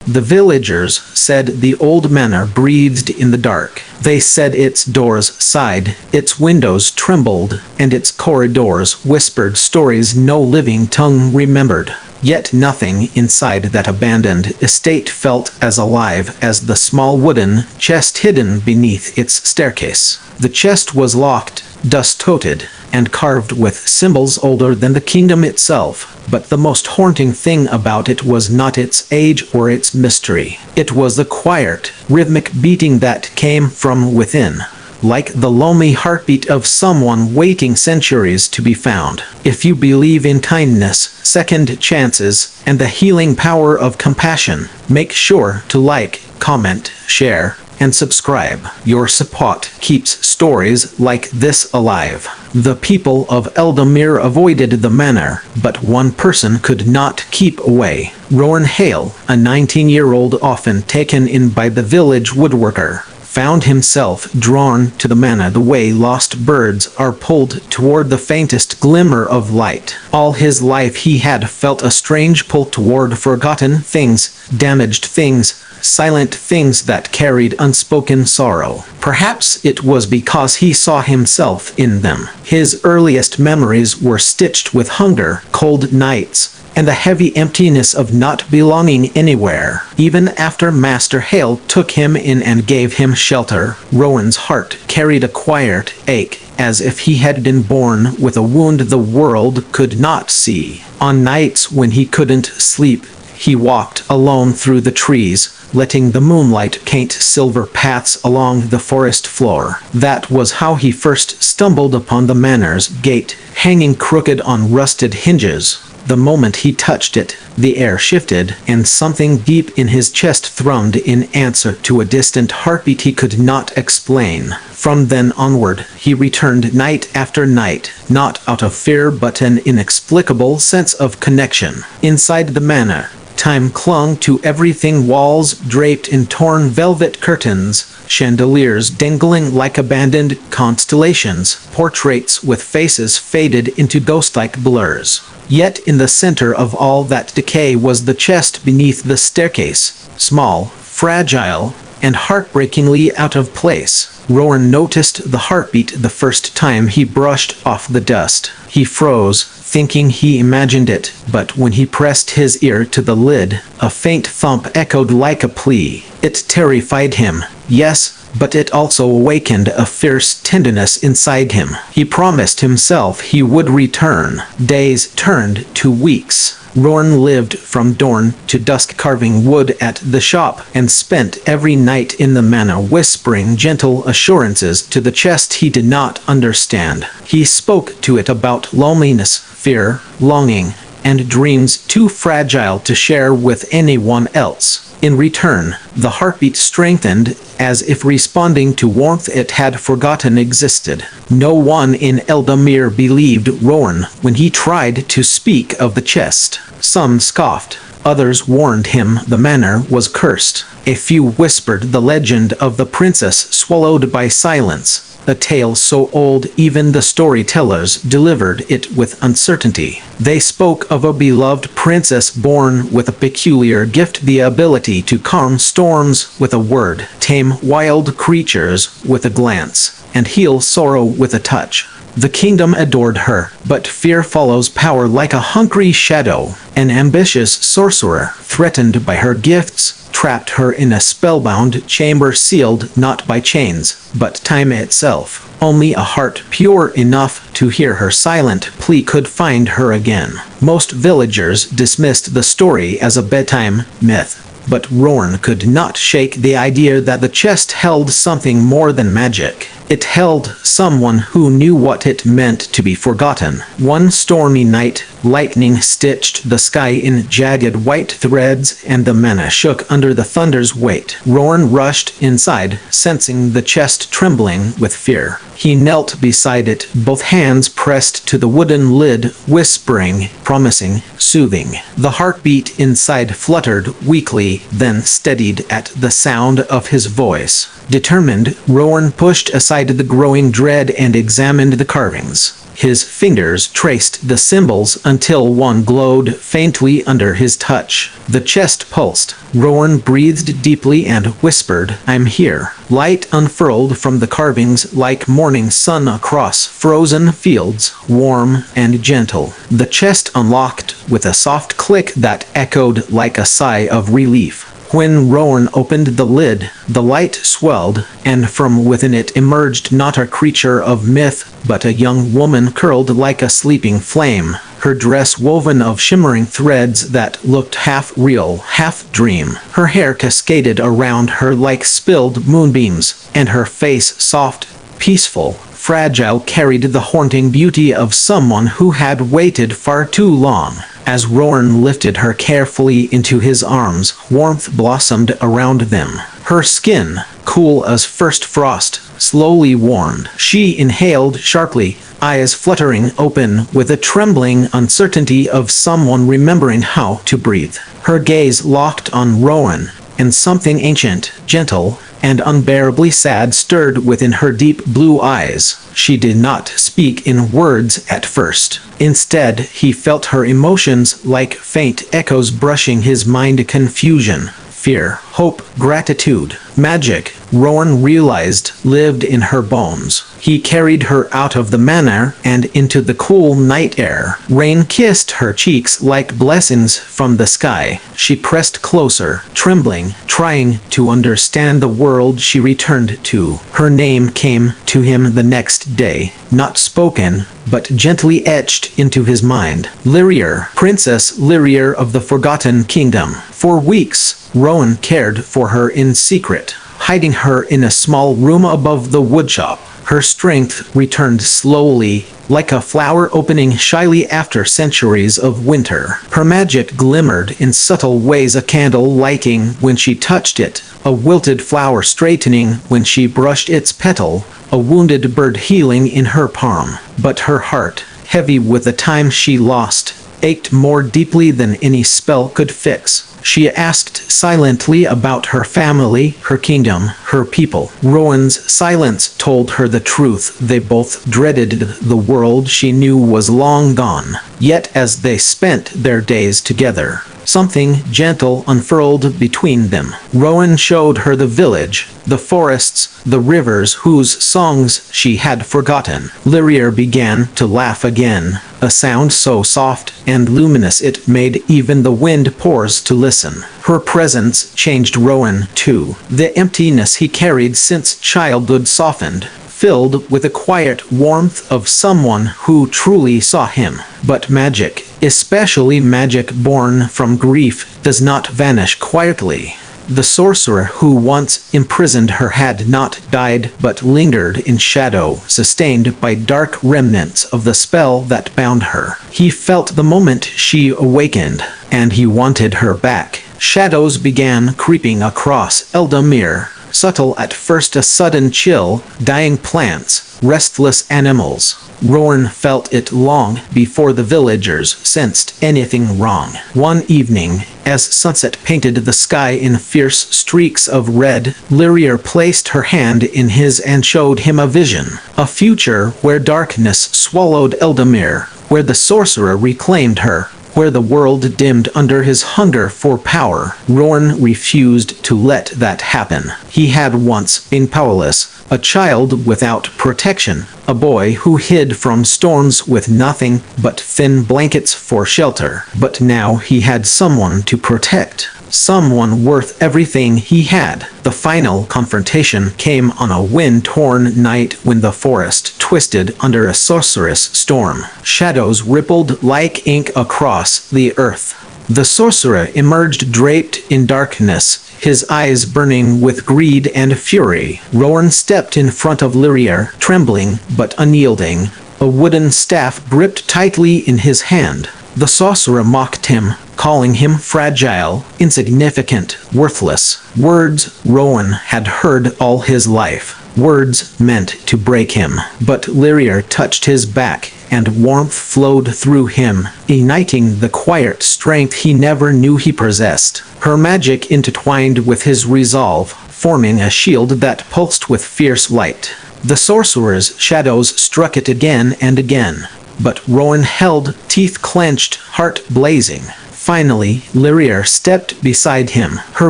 The villagers said the old manor breathed in the dark. They said its doors sighed, its windows trembled, and its corridors whispered stories no living tongue remembered. Yet nothing inside that abandoned estate felt as alive as the small wooden chest hidden beneath its staircase. The chest was locked, dust-coated, and carved with symbols older than the kingdom itself, but the most haunting thing about it was not its age or its mystery. It was the quiet, rhythmic beating that came from within, like the lonely heartbeat of someone waiting centuries to be found. If you believe in kindness, second chances, and the healing power of compassion, make sure to like, comment, share, and subscribe. Your support keeps stories like this alive. The people of Eldamir avoided the manor, but one person could not keep away. Rowan Hale, a 19-year-old often taken in by the village woodworker, found himself drawn to the manor the way lost birds are pulled toward the faintest glimmer of light. All his life he had felt a strange pull toward forgotten things, damaged things, silent things that carried unspoken sorrow. Perhaps it was because he saw himself in them. His earliest memories were stitched with hunger, cold nights, and the heavy emptiness of not belonging anywhere. Even after Master Hale took him in and gave him shelter, Rowan's heart carried a quiet ache, as if he had been born with a wound the world could not see. On nights when he couldn't sleep, he walked alone through the trees, letting the moonlight paint silver paths along the forest floor. That was how he first stumbled upon the manor's gate, hanging crooked on rusted hinges. The moment he touched it, the air shifted, and something deep in his chest thrummed in answer to a distant heartbeat he could not explain. From then onward, he returned night after night, not out of fear but an inexplicable sense of connection. Inside the manor, time clung to everything: walls draped in torn velvet curtains, chandeliers dangling like abandoned constellations, portraits with faces faded into ghost-like blurs. Yet in the center of all that decay was the chest beneath the staircase, small, fragile, and heartbreakingly out of place. Rowan noticed the heartbeat the first time he brushed off the dust. He froze, thinking he imagined it, but when he pressed his ear to the lid, a faint thump echoed like a plea. It terrified him, yes, but it also awakened a fierce tenderness inside him. He promised himself he would return. Days turned to weeks. Rowan lived from dawn to dusk carving wood at the shop, and spent every night in the manor whispering gentle assurances to the chest he did not understand. He spoke to it about loneliness, fear, longing, and dreams too fragile to share with anyone else. In return, the heartbeat strengthened, as if responding to warmth it had forgotten existed. No one in Eldamir believed Rowan when he tried to speak of the chest. Some scoffed. Others warned him the manor was cursed. A few whispered the legend of the princess swallowed by silence, a tale so old even the storytellers delivered it with uncertainty. They spoke of a beloved princess born with a peculiar gift, the ability to calm storms with a word, tame wild creatures with a glance, and heal sorrow with a touch. The kingdom adored her, but fear follows power like a hungry shadow. An ambitious sorcerer, threatened by her gifts, trapped her in a spellbound chamber sealed not by chains, but time itself. Only a heart pure enough to hear her silent plea could find her again. Most villagers dismissed the story as a bedtime myth, but Rowan could not shake the idea that the chest held something more than magic. It held someone who knew what it meant to be forgotten. One stormy night, lightning stitched the sky in jagged white threads, and the manor shook under the thunder's weight. Rowan rushed inside, sensing the chest trembling with fear. He knelt beside it, both hands pressed to the wooden lid, whispering, promising, soothing. The heartbeat inside fluttered weakly, then steadied at the sound of his voice. Determined, Rowan pushed aside the growing dread and examined the carvings. His fingers traced the symbols until one glowed faintly under his touch. The chest pulsed. Rowan breathed deeply and whispered, "I'm here." Light unfurled from the carvings like morning sun across frozen fields, warm and gentle. The chest unlocked with a soft click that echoed like a sigh of relief. When Rowan opened the lid, the light swelled, and from within it emerged not a creature of myth, but a young woman curled like a sleeping flame, her dress woven of shimmering threads that looked half real, half dream. Her hair cascaded around her like spilled moonbeams, and her face soft, peaceful, fragile, carried the haunting beauty of someone who had waited far too long. As Rowan lifted her carefully into his arms, warmth blossomed around them. Her skin, cool as first frost, slowly warmed. She inhaled sharply, eyes fluttering open with a trembling uncertainty of someone remembering how to breathe. Her gaze locked on Rowan, and something ancient, gentle, and unbearably sad stirred within her deep blue eyes. She did not speak in words at first. Instead, he felt her emotions like faint echoes brushing his mind: confusion, fear, hope, gratitude, magic. Rowan realized lived in her bones. He carried her out of the manor and into the cool night air. Rain kissed her cheeks like blessings from the sky. She pressed closer, trembling, trying to understand the world she returned to. Her name came to him the next day, not spoken, but gently etched into his mind. Lyrier, Princess Lyrier of the Forgotten Kingdom. For weeks, Rowan cared for her in secret, hiding her in a small room above the woodshop. Her strength returned slowly, like a flower opening shyly after centuries of winter. Her magic glimmered in subtle ways: a candle lighting when she touched it, a wilted flower straightening when she brushed its petal, a wounded bird healing in her palm. But her heart, heavy with the time she lost, ached more deeply than any spell could fix. She asked silently about her family, her kingdom, her people. Rowan's silence told her the truth. They both dreaded the world she knew was long gone. Yet as they spent their days together, something gentle unfurled between them. Rowan showed her the village, the forests, the rivers whose songs she had forgotten. Lyrier began to laugh again, a sound so soft and luminous it made even the wind pause to listen. Her presence changed Rowan too. The emptiness he carried since childhood softened, filled with the quiet warmth of someone who truly saw him. But magic, especially magic born from grief, does not vanish quietly. The sorcerer who once imprisoned her had not died but lingered in shadow, sustained by dark remnants of the spell that bound her. He felt the moment she awakened, and he wanted her back. Shadows began creeping across Eldamir, subtle at first: a sudden chill, dying plants, restless animals. Rowan felt it long before the villagers sensed anything wrong. One evening, as sunset painted the sky in fierce streaks of red, Lyrier placed her hand in his and showed him a vision. A future where darkness swallowed Eldamir, where the sorcerer reclaimed her, where the world dimmed under his hunger for power. Rowan refused to let that happen. He had once been powerless, a child without protection, a boy who hid from storms with nothing but thin blankets for shelter. But now he had someone to protect, someone worth everything he had. The final confrontation came on a wind-torn night when the forest twisted under a sorcerous storm. Shadows rippled like ink across the earth. The sorcerer emerged draped in darkness, his eyes burning with greed and fury. Rowan stepped in front of Lyrier, trembling but unyielding, a wooden staff gripped tightly in his hand. The sorcerer mocked him, calling him fragile, insignificant, worthless. Words Rowan had heard all his life. Words meant to break him. But Lyrier touched his back, and warmth flowed through him, igniting the quiet strength he never knew he possessed. Her magic intertwined with his resolve, forming a shield that pulsed with fierce light. The sorcerer's shadows struck it again and again. But Rowan held, teeth clenched, heart blazing. Finally, Lyria stepped beside him. Her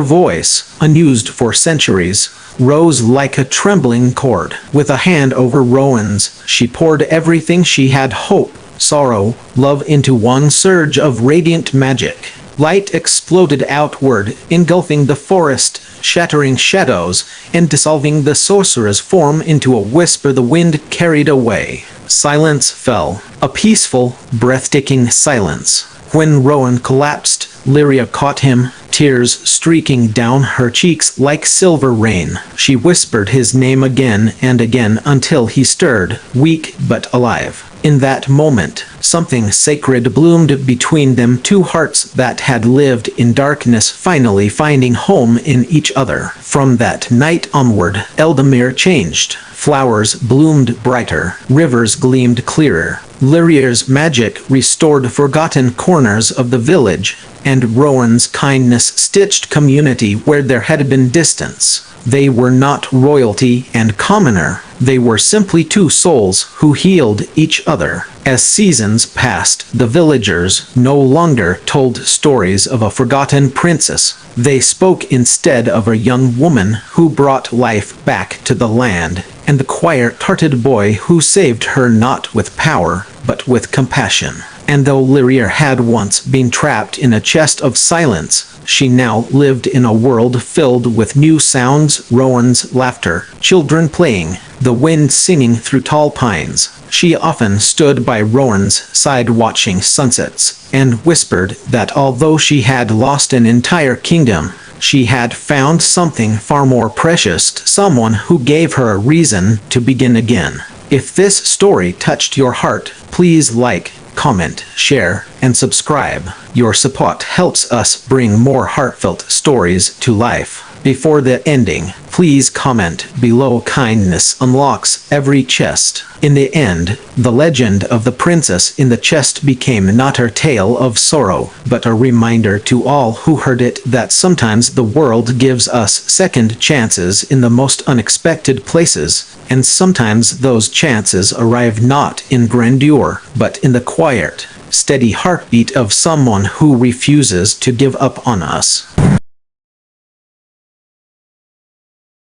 voice, unused for centuries, rose like a trembling chord. With a hand over Rowan's, she poured everything she had: hope, sorrow, love into one surge of radiant magic. Light exploded outward, engulfing the forest, shattering shadows, and dissolving the sorcerer's form into a whisper the wind carried away. Silence fell, a peaceful, breathtaking silence. When Rowan collapsed, Lyria caught him, tears streaking down her cheeks like silver rain. She whispered his name again and again until he stirred, weak but alive. In that moment, something sacred bloomed between them, two hearts that had lived in darkness finally finding home in each other. From that night onward, Eldamir changed. Flowers bloomed brighter, rivers gleamed clearer. Lyria's magic restored forgotten corners of the village, and Rowan's kindness stitched community where there had been distance. They were not royalty and commoner. They were simply two souls who healed each other. As seasons passed, the villagers no longer told stories of a forgotten princess. They spoke instead of a young woman who brought life back to the land, and the quiet-hearted boy who saved her not with power, but with compassion. And though Lyria had once been trapped in a chest of silence, she now lived in a world filled with new sounds: Rowan's laughter, children playing, the wind singing through tall pines. She often stood by Rowan's side watching sunsets, and whispered that although she had lost an entire kingdom, she had found something far more precious, someone who gave her a reason to begin again. If this story touched your heart, please like, comment, share, and subscribe. Your support helps us bring more heartfelt stories to life. Before the ending, please comment below. Kindness unlocks every chest. In the end, the legend of the princess in the chest became not a tale of sorrow, but a reminder to all who heard it that sometimes the world gives us second chances in the most unexpected places, and sometimes those chances arrive not in grandeur, but in the quiet, steady heartbeat of someone who refuses to give up on us.